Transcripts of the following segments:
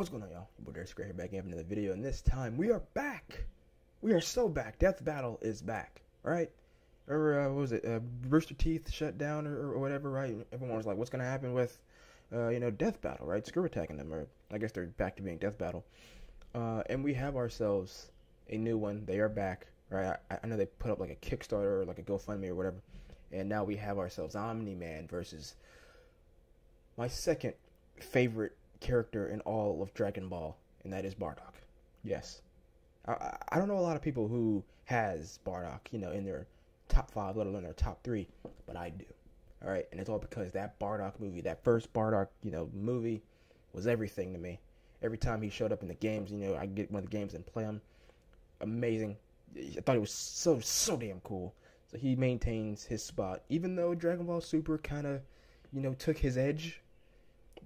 What's going on, y'all? Your boy Darius here, back in another video, and this time we are back. We are so back. Death Battle is back, right? Or what was it? Rooster Teeth shut down or whatever, right? Everyone was like, "What's gonna happen with, Death Battle, right? Screw attacking them." Or I guess they're back to being Death Battle. And we have ourselves a new one. They are back, right? I know they put up like a Kickstarter or like a GoFundMe or whatever, and now we have ourselves Omni-Man versus my second favorite character in all of Dragon Ball, and that is Bardock. Yes, I don't know a lot of people who has Bardock, in their top 5, let alone their top 3, but I do. All right, and it's all because that Bardock movie, that first Bardock, movie, was everything to me. Every time he showed up in the games, I get one of the games and play him. Amazing. I thought it was so damn cool. So he maintains his spot, even though Dragon Ball Super kind of, took his edge.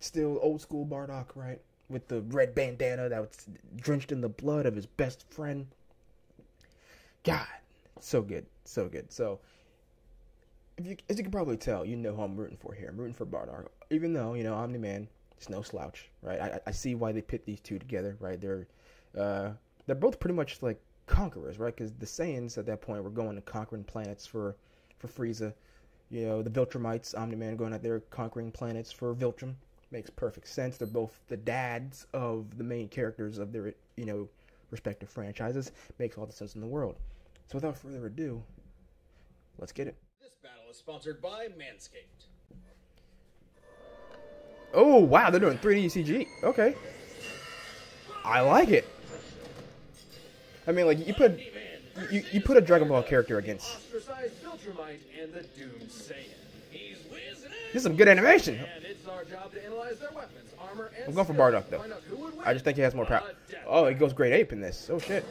Still old school Bardock, right? With the red bandana that was drenched in the blood of his best friend. God, so good, so good. So, as you can probably tell, you know who I'm rooting for here. I'm rooting for Bardock, even though Omni-Man is no slouch, right? I see why they pit these two together, right? They're both pretty much like conquerors, right? Because the Saiyans at that point were going and conquering planets for Frieza. The Viltrumites, Omni-Man going out there conquering planets for Viltrum. Makes perfect sense. They're both the dads of the main characters of their, respective franchises. Makes all the sense in the world. So without further ado, let's get it. This battle is sponsored by Manscaped. Oh, wow, they're doing 3D CG. Okay. I like it. I mean, like, you put a Dragon Ball character against... Ostracized Viltrumite and the Doomed Saiyan. He's whizzing in. This is some good animation. And it's our job to analyze their weapons, armor, and I'm going for Bardock, though. I just think he has more power. Oh, he goes Great Ape in this. Oh, shit.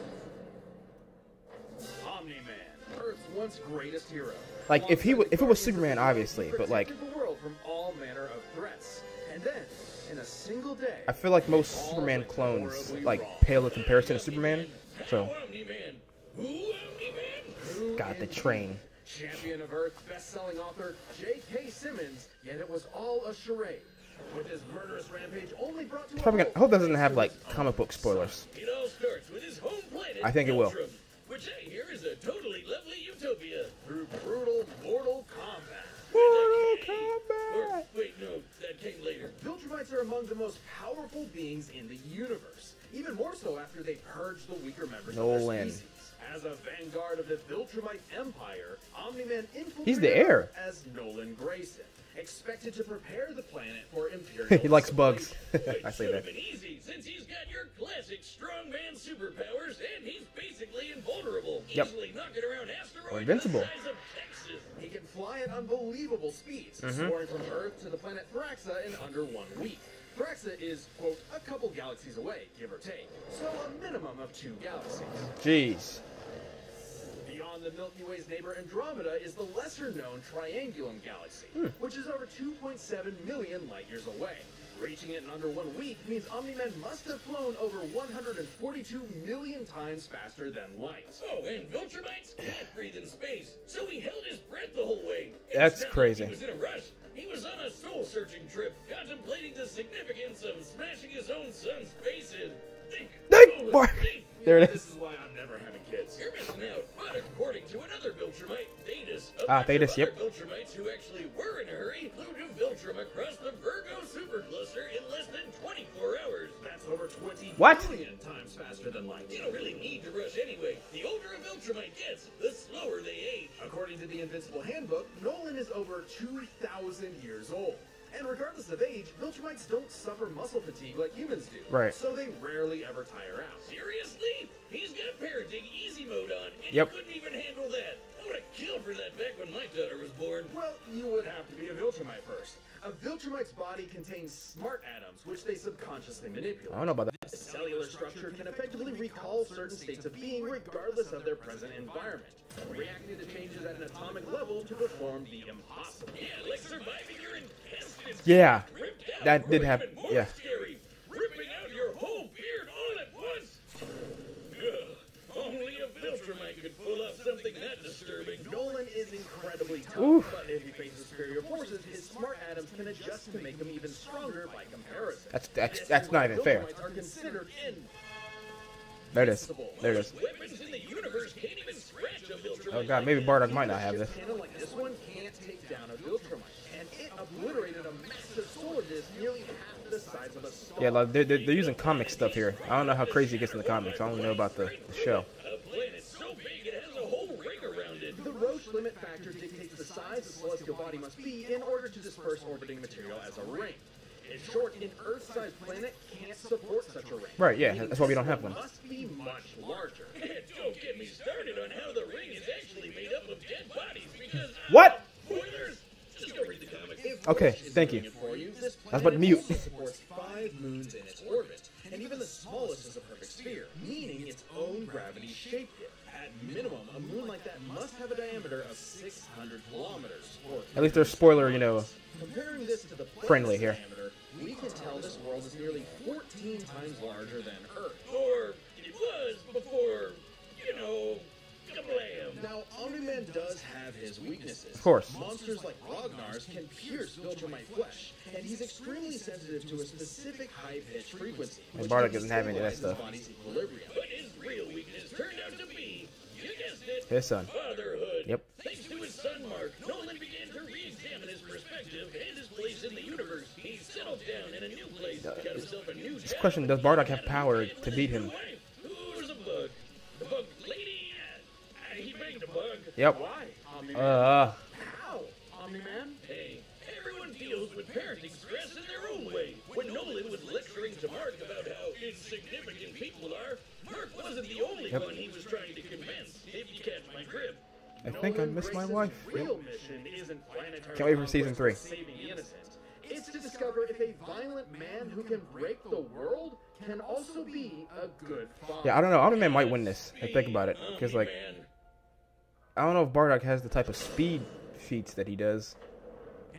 Omni-Man, Earth's once greatest hero. Like, if it was Superman, obviously, but like... the world from all manner of threats. And then, in a single day... I feel like most Superman clones, like, pale in comparison to Superman. So... God, the train. Champion of Earth, best-selling author J.K. Simmons, yet it was all a charade. With his murderous rampage only brought to Probably I hope that doesn't have, like, comic book spoilers. It all starts with his home planet, I think it will. which I hear is a totally lovely utopia. through brutal mortal combat. Mortal Kombat! Or, wait, no, that came later. Viltrumites are among the most powerful beings in the universe, even more so after they purge the weaker members of their species. As a vanguard of the Viltrumite Empire, Omni-Man infiltrated He's the heir. as Nolan Grayson, expected to prepare the planet for Imperial He likes bugs. It I say should have that. been easy, since he's got your classic strongman superpowers, and he's basically invulnerable. Yep. Easily knocking around asteroids Or invincible. the size of Texas. He can fly at unbelievable speeds, soaring from Earth to the planet Thraxa in under 1 week. Thraxa is, quote, a couple galaxies away, give or take, so a minimum of 2 galaxies. Jeez. Beyond the Milky Way's neighbor Andromeda is the lesser-known Triangulum Galaxy, which is over 2.7 million light-years away. Reaching it in under 1 week means Omni-Man must have flown over 142 million times faster than light. Oh, and Viltrumites can't breathe in space, so he held his breath the whole way. That's It's not crazy. Like he was in a rush. He was on a soul-searching trip, contemplating the significance of smashing his own son's face in. Think. There it This is. is why I'm never having kids. You're missing out. But according to another Viltrumite, Thetis, Thetis, yep. other Viltrumites who actually were in a hurry flew to Viltrum across the Virgo supercluster in less than 24 hours. That's over 20 What? billion times faster than light. You don't really need to rush anyway. The older a Viltrumite gets, the slower they age. According to the Invincible handbook, Nolan is over 2,000 years old. And regardless of age, Viltrumites don't suffer muscle fatigue like humans do. Right. So they rarely ever tire out. Seriously? He's got parenting easy mode on, and Yep. he couldn't even handle that. I would have killed for that back when my daughter was born. Well, you would have to be a Viltrumite first. A Viltrumite's body contains smart atoms, which they subconsciously manipulate. I don't know about that. This cellular structure can effectively recall certain states of being regardless of their present environment, reacting to changes at an atomic level to perform the impossible. Yeah, like surviving your intestines. Yeah, Ripped out, that did or happen. even more Yeah. scary, ripping out your whole beard all at once. Ugh, only a Viltrumite Viltrumite could pull off something that disturbing. Nolan is incredibly tough, Oof. but if he faces superior forces, his smart atoms can adjust to make him even stronger by comparison. That's not even fair. Viltrumites are considered There it is. There it is. Weapons in the universe can't even scratch a Viltrumite. Oh god, maybe Bardock might not have this. Cannon like this one can't take down a Viltrumite, and it obliterated a massive solar disk nearly half the size of a star. Yeah, like they're using comic stuff here. I don't know how crazy it gets in the comics. I only know about the show. A planet so big it has a whole ring around it. The Roche limit factor dictates the size the celestial body must be in order to disperse orbiting material as a ring. In short, an Earth-sized planet can't support such a ring. Right, yeah, that's why we don't have one. It must be much larger. Don't get me started on how the ring is actually made up of dead bodies because What? spoilers. Just go read the comics. If Okay, Roche is thank doing you. it for you, this I was about to mute. planet also supports 5 moons in its orbit, and even the smallest is a perfect sphere, meaning its own gravity shaped it. At minimum, a moon like that must have a diameter of 600 kilometers. Or At least there's spoiler, you know. comparing this to the planet's Friendly here. diameter, we can tell this world is nearly 14 times larger than Earth. Or it was before, you know, kablam. Now, Omni-Man does have his weaknesses. Of course. Monsters like Ragnar's can pierce Viltrumite flesh, and he's extremely sensitive to a specific high-pitched frequency. And which Bardock can doesn't have any of that destabilize stuff. his body's equilibrium. But his real weakness turned out to be, you guessed it, His son. fatherhood. Yep. Thanks to his son Mark, Nolan began to re-examine his perspective and his place in the universe. He settled down in a new place, got himself a new This job. question, does Bardock have power to beat him? Who's a bug? The bug lady? He banged a bug. Yep. Why? Omni-Man? How? Omni-Man? Hey, everyone deals with parenting stress in their own way. When Nolan was lecturing to Mark about how insignificant people are, Mark wasn't the only one he was trying to convince, if you catch my drift. I think I missed my wife. Real mission isn't planetary Can't wait for season conquest 3. or saving the innocent. It's to discover if a violent man who can break the world can also be a good father. Yeah, I don't know. Omni-Man might win this. I think about it. Because, like, Man, I don't know if Bardock has the type of speed feats that he does.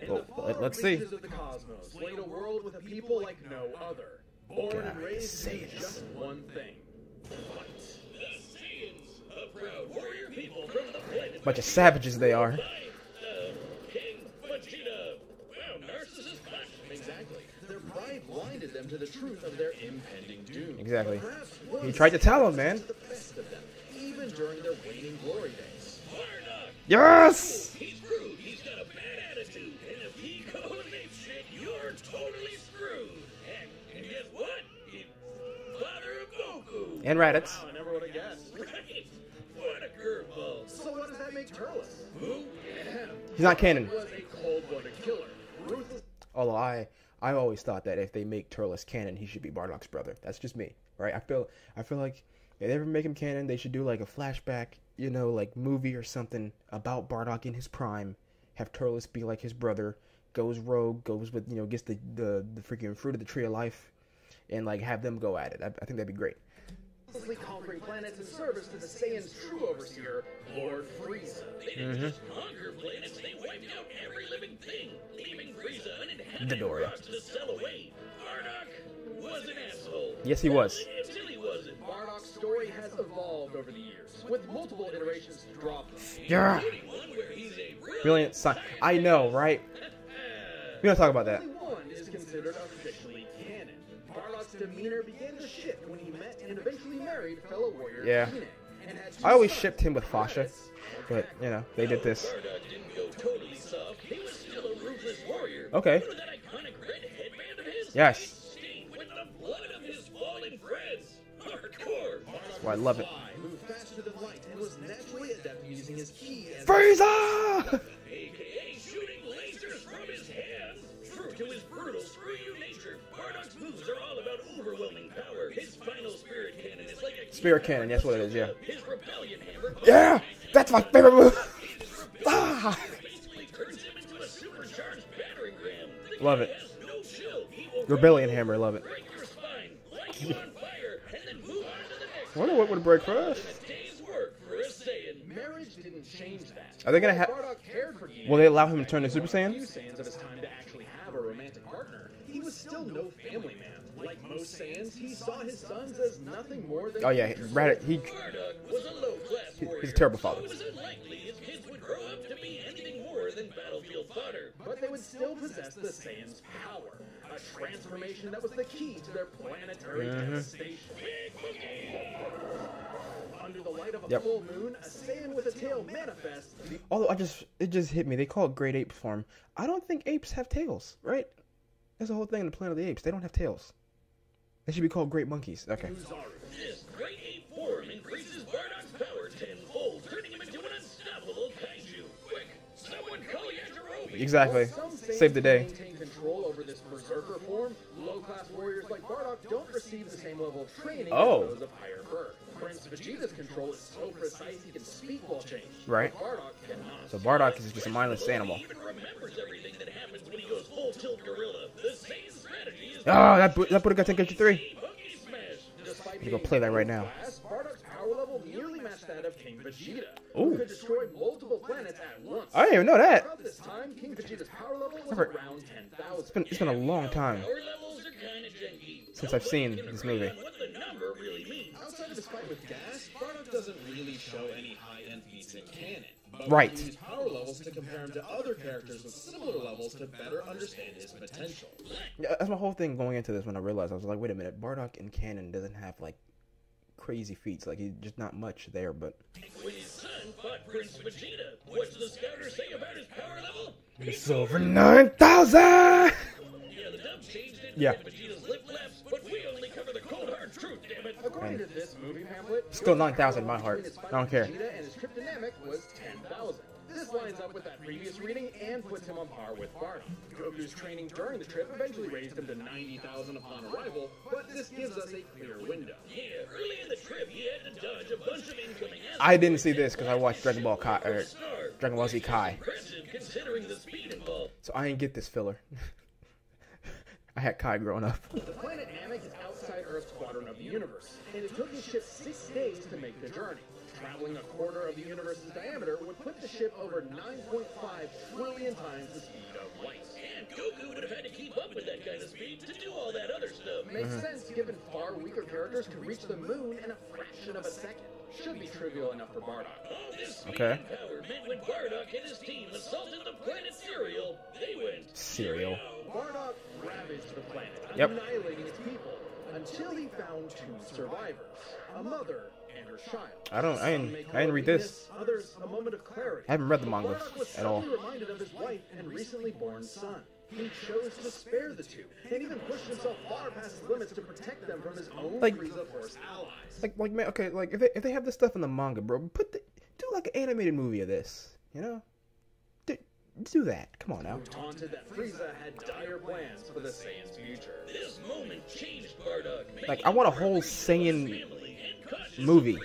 In Well, the far let's see. reaches of the cosmos, laid a world with a people like no other. Born and God, raised to do Saiyans. just one thing. Fight. the Saiyans, a proud warrior people from the planet. Bunch of savages they are. King Vegeta. Wow, narcissist punch. Exactly. Their pride blinded them to the truth of their impending doom. Exactly. Perhaps He one tried to tell him, Saiyan man. was the best of them, even during their waning glory days. Bardock. Yes! He's rude. He's got a bad attitude. And if he goes ape shit, you're totally screwed. And guess what? He's father of Goku. And Raditz. Wow, I never would have guessed. Right? What a curveball. So what does that make Turles? Who? He's not canon. Was a cold-blooded killer. Ruthless. Although I always thought that if they make Turles canon, he should be Bardock's brother. That's just me, right? I feel like if they ever make him canon, they should do like a flashback, you know, like movie or something about Bardock in his prime. Have Turles be like his brother, goes rogue, goes with, you know, gets the freaking fruit of the tree of life, and like have them go at it. I think that'd be great. Conquering planets in service to the Saiyan's true overseer, Lord Frieza. They didn't just conquer planets, they wiped out every living thing, leaving Frieza uninhabited Dodoria. rocks to sell away. Bardock was an asshole. Yes, he was. Until he wasn't. Bardock's story has evolved over the years, with multiple iterations to draw from. Yeah. Including one where he's a Brilliant son. I know, right? We don't talk about that. Only one is considered officially canon. Bardock's demeanor began to shift when he met and eventually married fellow warrior Yeah. Ine, and had two I always sons, shipped him with Fasha, Raditz and but you know they did this. Bardock didn't go totally soft. He was still a ruthless warrior. Okay. Remember that iconic red headband of his? Yes. Stained with the blood of his fallen friends. Hardcore. Well, I love it. Fly moved faster than light and was naturally adept at using his ki as Frieza! AKA shooting lasers from his hands. True to his brutal screw-you nature, Bardock's moves are all about overwhelming power. His final spirit cannon is like a Spirit cannon, that's what it is. Yeah. His rebellion hammer. Yeah, that's my favorite move. Ah! Basically turns him into a supercharged battering ram. The Love guy it. has no chill. He will Rebellion hammer, love it. break your spine, light you on fire, and then move on to the next. I wonder what would break first. A day's work for a Saiyan. marriage didn't change that. Are they gonna have? Bardock cared for Ine. Will they allow him to turn to Super Few Saiyan? Saiyans of his time to actually have a romantic partner. He was still no family man. Like most Saiyans, he saw his sons as nothing more than... Oh yeah, Bardock was a low-class warrior. He's a terrible father. So it was unlikely his kids would grow up to be anything more than battlefield fodder. But they would still possess the Saiyans' power, a transformation that was the key to their planetary devastation. Under the light of a full moon, a Saiyan with a tail manifests. Although it just hit me. They call it great ape form. I don't think apes have tails, right? That's the whole thing in the Planet of the Apes. They don't have tails. They should be called great monkeys. Okay. This great ape form increases Bardock's power tenfold, turning him into an unstoppable kaiju. Quick, someone call Yajirobe! Exactly. Save the day. Maintain control over this berserker form. Low-class warriors like Bardock don't receive the same level of training as those of higher birth. Prince Vegeta's control is so precise he can speak while changed. Right. Bardock cannot. So Bardock is just a mindless animal. He even remembers everything that happens when he goes full tilt gorilla. The same strategy is that Buddha got 10-3. Monkey Smash. You go play that right now. Bardock's power level nearly matched that of King Vegeta, Ooh. who could destroy multiple planets at once. I didn't even know that. About this time, King Vegeta's power level was around 10,000. It's been a long time Power levels are kind of janky. since I've seen this movie. What the number really means. Outside of his fight with Gas, Bardock doesn't really show any high-end feats in canon. But Right. we use power levels to compare him to other characters with similar levels to better understand his potential. Yeah, that's my whole thing going into this when I realized. I was like, wait a minute. Bardock in canon doesn't have, like, crazy feats. Like, he's just not much there, but... When his son fought Prince Vegeta, what's the scouter say about his power level? It's over 9,000! Yeah, the dub changed it. Yeah. Vegeta's lip flaps, but we only cover the cold hard truth, damn it. According to this movie pamphlet, Still 9,000 in my heart. between his fight I don't with care. Vegeta and his tryptonymic was 10,000. This lines up with that previous reading and puts him on par with Bardock. Goku's training during the trip eventually raised him to 90,000 upon arrival, but this gives us a clear window. Yeah, early in the trip, he had to dodge a bunch of incoming I didn't see this because I watched Dragon Ball Z Kai. Impressive considering the speed involved. So I didn't get this filler. I had Kai growing up. The planet Namek is outside Earth's quadrant of the universe, and it took his ship 6 days to make the journey. Traveling a quarter of the universe's diameter would put the ship over 9.5 trillion times the speed of light. And Goku would have had to keep up with that kind of speed to do all that other stuff. Makes sense given far weaker characters could reach the moon in a fraction of a second. Should be trivial enough for Bardock. All this speed Okay. and power meant when Bardock and his team assaulted the planet Cereal, they went Cereal. Bardock ravaged the planet, Yep. annihilating its people, until he found 2 survivors, a mother and her child. I didn't read this. Others, a moment of clarity. I haven't read the But manga Bardock was at all. suddenly reminded of his wife and recently born son. He chose to spare the 2, and even pushed himself far past his limits to protect them from his own Like- Frieza Force allies. Like man, okay, like if they have this stuff in the manga, bro, do like an animated movie of this, you know? Do that. Come on now. Taunted that Frieza had dire plans for the Saiyan's future. This moment changed Bardock. Like I want a whole Saiyan movie,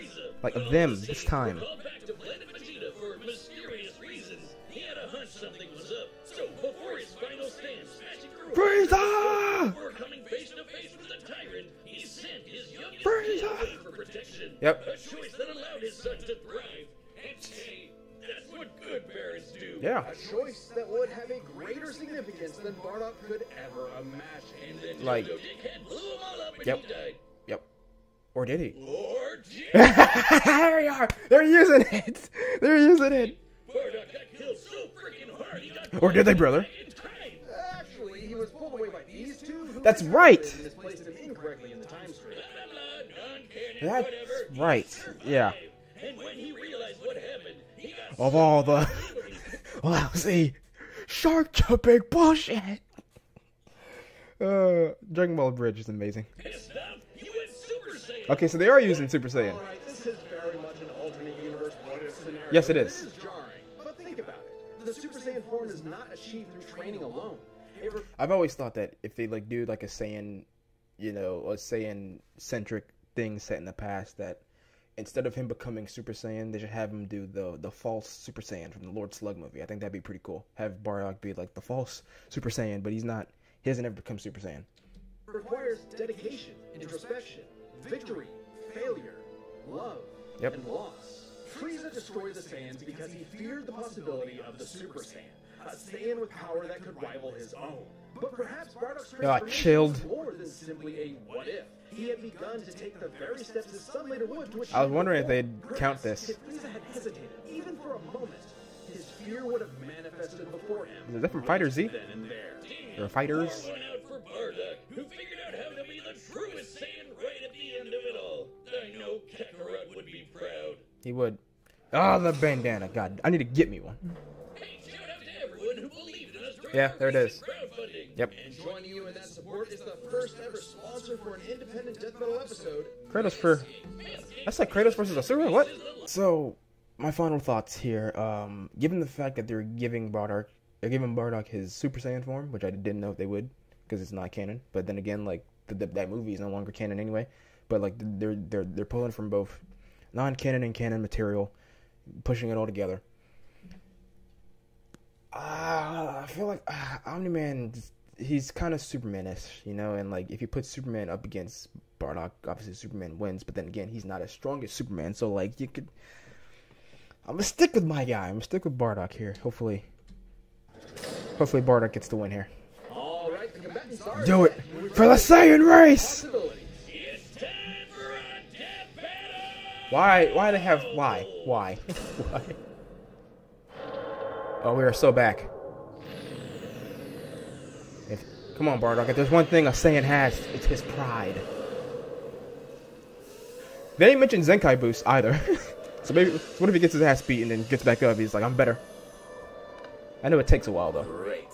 like of them this time. Called back to Planet Vegeta for mysterious reasons. He had a hunch something was up. So before his final stand, smashing through Frieza! before coming face to face with the tyrant, he sent his youngest Frieza! kid away for protection. Yep. A choice that allowed his son to thrive. And hey, that's what good parents do. Yeah. A choice that would have a greater significance than Bardock could ever imagine. And then Like- Jojo Dickhead blew him all up and Yep. he died. Yep. Or did he? Or There you are. They're using it. They're using it. Bardock got killed so freaking hard he got Or did they, brother? in time. Actually, he was pulled away by these 2 who That's right. misplaced him incorrectly in the time stream. Blah, blah, blah, non-canon, That's whatever. right. He survived. Yeah. And when he realized what happened, he got Of all the lousy shark jumping bullshit. Dragon Ball Bridge is amazing. pissed off. He went Super Saiyan. Okay, so they are using Super Saiyan. Alright, this is very much an alternate universe what-if scenario. Yes, it It is. is jarring, but think about it. The Super Saiyan form is not achieved through training alone. It I've always thought that if they like do like a Saiyan, you know, a Saiyan centric thing set in the past, that instead of him becoming Super Saiyan, they should have him do the false Super Saiyan from the Lord Slug movie. I think that'd be pretty cool. Have Bardock be like the false Super Saiyan, but he's not. He hasn't ever become Super Saiyan. requires dedication, introspection, victory, failure, love, Yep. and loss. Frieza destroy the Saiyans because he feared the possibility of the Super Saiyan, a Saiyan with power that could rival his own. But perhaps Bardock's transformation was more than simply a what if. He had begun to take the very steps his son later would to achieve. I was wondering if they'd count this. If Frieza had hesitated, even for a moment, his fear would have manifested before him. Is that from Fighter Z? Then and there. Or Fighters? Pour one out for Bardock, who figured out how to be the truest Saiyan right at the end of it all. I know Kakarot would be proud. He would. Ah, the bandana. God, I need to get me one. Hey, shout out to everyone who believed in us during Yeah, there it is. crowdfunding. Yep. And joining you in that support is the first ever sponsor for an independent death metal episode. Kratos for... That's like Kratos versus Asura? What? So, my final thoughts here. Given the fact that they're giving Bardock his Super Saiyan form, which I didn't know if they would, because it's not canon. But then again, like that movie is no longer canon anyway. But like they're pulling from both non-canon and canon material, pushing it all together. I feel like Omni-Man, he's kind of Superman-ish, you know, and like if you put Superman up against Bardock, obviously Superman wins, but then again, he's not as strong as Superman, so like I'm gonna stick with my guy. I'm gonna stick with Bardock here. Hopefully Bardock gets the win here. All right, the combatants are Do it for the Saiyan race. It's time for a death battle! Why they have why? Why? Oh, we are so back. Come on, Bardock. If there's one thing a Saiyan has, it's his pride. They didn't mention Zenkai boost either. So maybe, what if he gets his ass beat and then gets back up? He's like, I'm better. I know it takes a while, though. Great.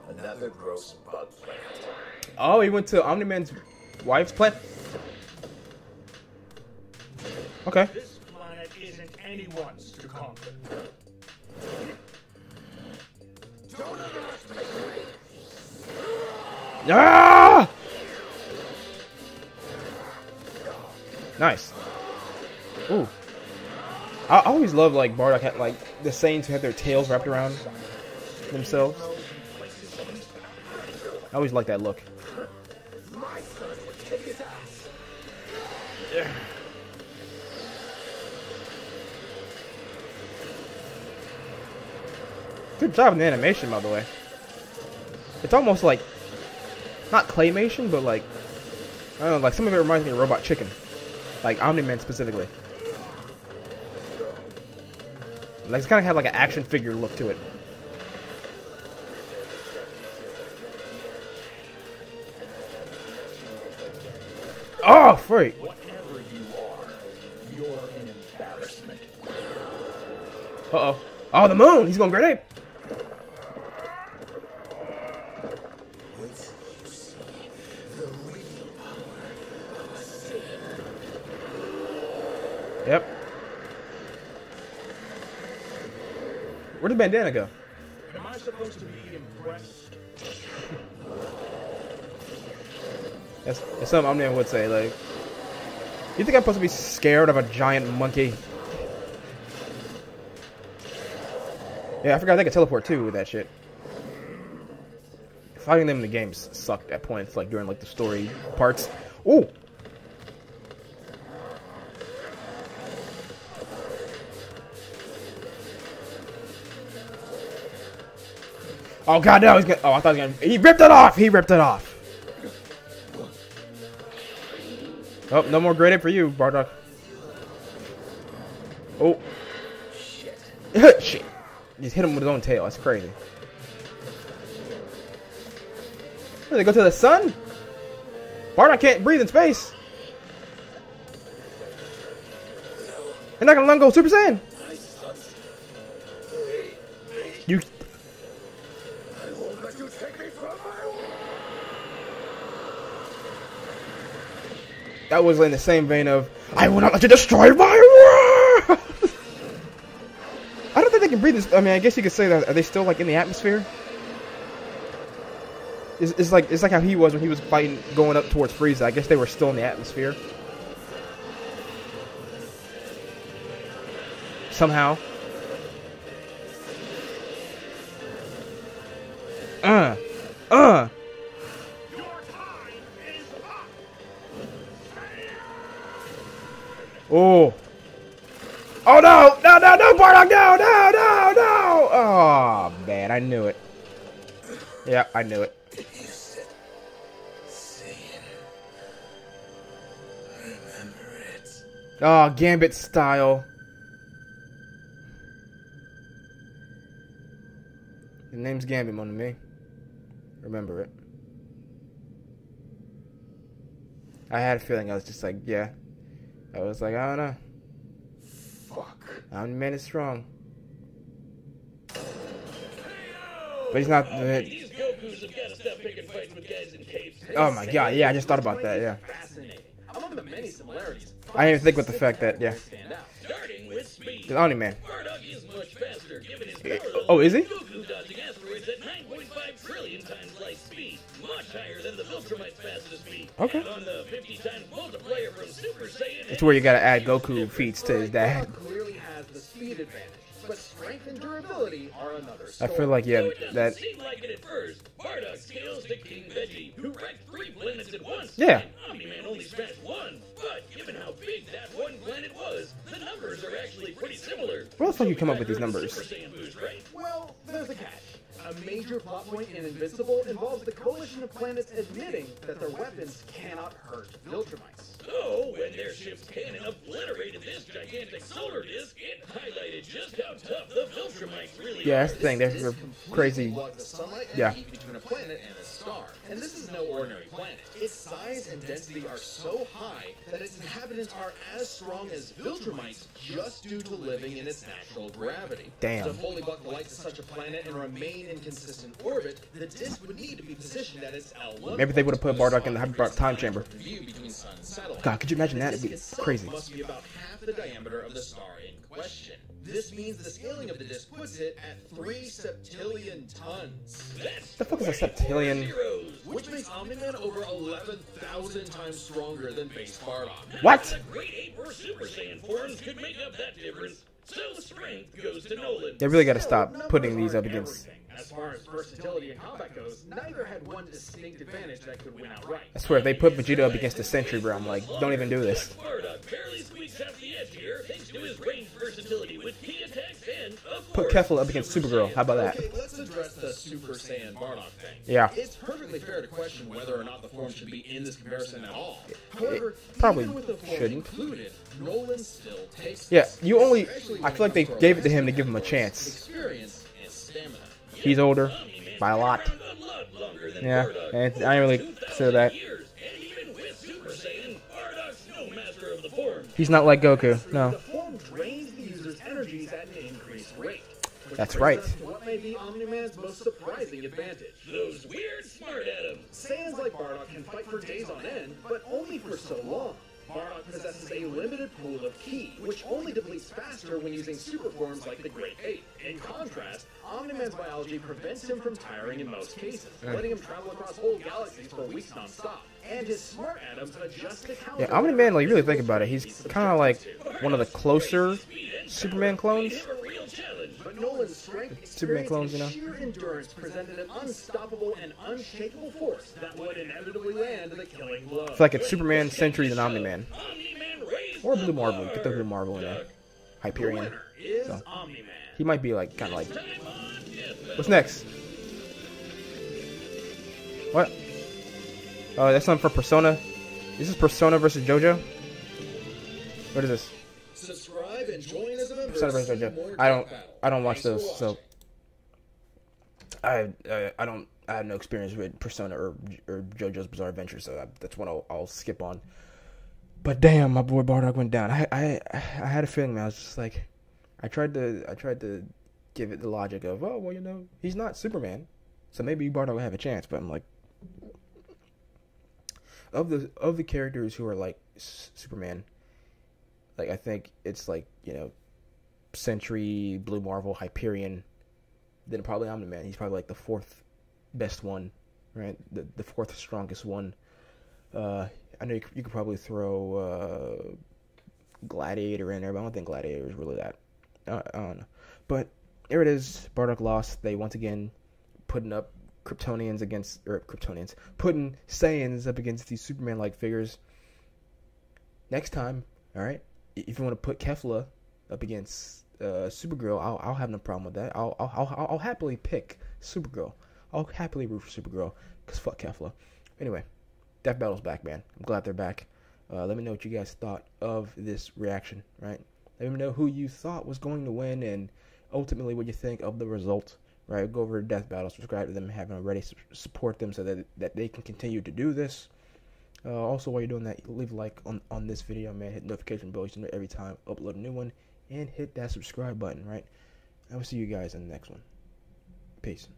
Another gross bug plant. Oh, he went to Omni-Man's wife's plant? Okay. This planet isn't anyone's to conquer. Ah! Nice. Ooh. I always love like Bardock had like the Saiyans who had their tails wrapped around themselves. I always like that look. Yeah. Good job in the animation, by the way. It's almost like not claymation, but like I don't know, like some of it reminds me of Robot Chicken, like Omni-Man specifically. Like it's kind of had like an action figure look to it. Oh, freak! Whatever you are, you're an embarrassment. Uh-oh. Oh, the moon! He's going grenade! Yep. Where'd the bandana go? Am I supposed to be impressed? That's something Omni-Man would say, like... You think I'm supposed to be scared of a giant monkey? Yeah, I forgot they could teleport too with that shit. Fighting them in the games sucked at points, like during like the story parts. Ooh! Oh god, no, he's gonna. Oh, I thought he was gonna. He ripped it off! He ripped it off! Oh, no more grenade for you, Bardock. Oh. Shit. Shit. Just hit him with his own tail. That's crazy. Did they go to the sun? Bardock can't breathe in space. They're not gonna let him go Super Saiyan. You. That was in the same vein of, I will not let you destroy my world! I don't think they can breathe this. I mean, I guess you could say that. Are they still like in the atmosphere? It's like how he was when he was fighting, going up towards Frieza. I guess they were still in the atmosphere. Somehow. Oh. Oh no! No! no, Bardock, no. Oh, man, I knew it. Yeah, I knew it. You said, Saiyan. Remember it. Oh, Gambit style. The name's Gambit, mon ami. Remember it. I had a feeling I was just like, yeah. I was like, I don't know. Fuck. Omni-Man is strong. But he's not. These Gokus have got to stop picking fights with guys in capes. Oh my god, yeah, I just thought about that, yeah. Fascinating. Among the many similarities, I didn't even think with the fact that, yeah. stand out. Starting with speed. The Omni-Man. Bardock is much faster, given his parallel. Oh, is he? Goku dodging asteroids at 9.5 trillion times light speed, much higher than the Viltrumite's fastest speed. Okay. And on the 50 times multiplier from Super Saiyan. It's where you gotta add Goku feats to his dad. Bardock clearly has the speed advantage, but strength and durability are another I story. feel like, yeah, Though it doesn't that. seem like it at first, Bardock scales to King Veggie, who wrecked 3 planets at once. Yeah. And Omni-Man only smashed 1. But given how big that one planet was, the numbers are actually pretty similar. Where the fuck you come up with these numbers? Super Saiyan boost, right? Well, there's a catch. A major plot point in Invincible involves the coalition of planets admitting that their weapons cannot hurt Viltrumites. So, when their ship's cannon obliterated this gigantic solar disk, it highlighted just how tough the Viltrumites really Yeah, are. that's the thing. They're crazy. Blocks the sunlight and Yeah. heat between a planet and a star. And this is no ordinary planet. Its size and density are so high that its inhabitants are as strong as Viltrumites just due to living in its natural gravity. Damn. To fully block the light to such a planet and remain in consistent orbit, the disk would need to be positioned at its L1. Maybe they would have put Bardock in the time chamber. View between sun and satellite. God, could you imagine that? The It'd be disk itself crazy. Must be about half the diameter of the star in question. This means the scaling of the disk puts it at 3 septillion tons. That's The fuck is a septillion? zeros. Which makes Omni-Man over 11,000 times stronger than base Bardock. What? The Great Ape or Super Saiyan forms could make up that difference. So strength goes to Nolan. They really gotta stop putting these up against. Everything. As far as versatility in combat goes, neither had one distinct advantage that could win outright. I swear, if they put Vegeta up against the Sentry, bro, I'm like, don't even do this. Bardock barely squeaks out the edge here thanks to his range versatility with key attacks and, of Put course, Kefla up against Supergirl. How about that? Okay, let's address the Super Saiyan Bardock thing. Yeah. It's perfectly fair to question whether or not the form should be in this comparison at all. However, probably even with the form shouldn't. included, Nolan still takes Yeah, this, you only. especially I feel like they when it gave it to comes him to give him a chance. experience and stamina. He's older Omni-Man's by a been lot. around a lot longer than Yeah, Bardock. and I didn't really 2,000 consider that. years. And even with Super Saiyan, Bardock's no master of the form. He's not like Goku. The No. form drains the user's energies at an increased rate. Which That's brings right. us to what may be Omni-Man's most surprising advantage. Those weird smart atoms. Saiyans like Bardock can fight for days on end, but only for so long. Bardock possesses a limited pool of ki, which only depletes faster when using super forms like the Great Ape. In contrast, Omni-Man's biology prevents him from tiring in most cases, letting him travel across whole galaxies for weeks non-stop. And his smart atoms adjust to counter. Yeah, Omni-Man, like, you really think about it, he's kind of like one of the closer Superman clones. Have a real challenge. But Nolan's strength, Superman experience, clones, and you know? sheer endurance presented an unstoppable and unshakable force that would inevitably land the killing blow. It's like it's Superman, Sentry, and Omni-Man. Omni-Man raised Or Blue Marvel. Get the Blue Marvel in there. The Hyperion. winner is So. Omni-Man. He might be like, kind of like. time on Death What's next? What? Oh, that's something for Persona. This is Persona versus JoJo. What is this? Subscribe and join as a member. Persona versus See JoJo. more I don't. Death Battle. I don't watch Thanks those, for so I don't. I have no experience with Persona or JoJo's Bizarre Adventure, so that's one I'll skip on. But damn, my boy Bardock went down. I had a feeling, man. I was just like, I tried to give it the logic of, oh well, you know, he's not Superman, so maybe Bardock will have a chance. But I'm like, of the characters who are like Superman, like I think it's like, you know, Sentry, Blue Marvel, Hyperion, then probably Omni-Man. He's probably like the fourth best one, right? The fourth strongest one. I know you could probably throw Gladiator in there, but I don't think Gladiator is really that. I don't know. But there it is. Bardock lost. They once again putting up putting Saiyans up against these Superman-like figures. Next time, all right, if you want to put Kefla up against Supergirl, I'll have no problem with that. I'll happily pick Supergirl. I'll happily root for Supergirl, because fuck Kefla. Anyway, Death Battle's back, man. I'm glad they're back. Let me know what you guys thought of this reaction, right? Let me know who you thought was going to win, and ultimately what you think of the result, right? Go over to Death Battle, subscribe to them, haven't already, support them so that they can continue to do this. Also, while you're doing that, leave a like on this video, man. Hit the notification bell so you know every time I upload a new one, and hit that subscribe button, right? I will see you guys in the next one. Peace.